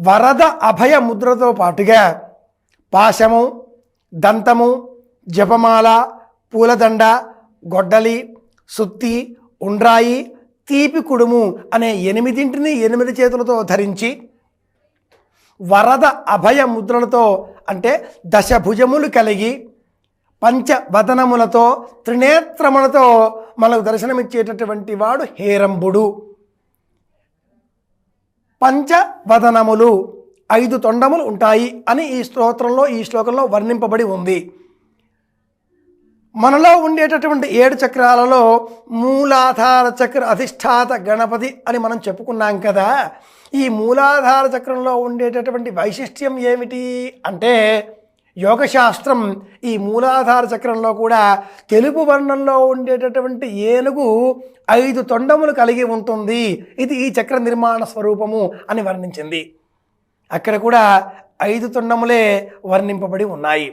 వరద అభయ ముద్రతో పాటుగా పాశము, దంతము, జపమాల, పూలదండ, గొడ్డలి, సుత్తి, ఉండ్రాయి, తీపి కుడుము అనే 8 8 చేతులతో ధరించి వరద అభయ ముద్రలతో అంటే దశభుజములు కలిగి పంచవదనములతో త్రినేత్రములతో మనకు దర్శనమిచ్చేటటువంటి వాడు హేరంబుడు. పంచవదనములు 5 తొండములు ఉంటాయి అని ఈ శ్లోకంలో వర్ణింపబడి ఉంది. మనలో ఉండేటటువంటి 7 చక్రాలలో మూలాధార చక్ర అధిష్టాత గణపతి అని మనం చెప్పుకున్నాం కదా. ఈ మూలాధార చక్రంలో ఉండేటటువంటి వైశిష్ట్యం ఏమిటి అంటే యోగశాస్త్రం ఈ మూలాధార చక్రంలో కూడా తెలుపు వర్ణంలో ఉండేటటువంటి ఏనుగు 5 తొండములు కలిగి ఉంటుంది. ఇది ఈ చక్ర నిర్మాణ స్వరూపము అని వర్ణించింది. అక్కడ కూడా 5 తొండములే వర్ణింపబడి ఉన్నాయి.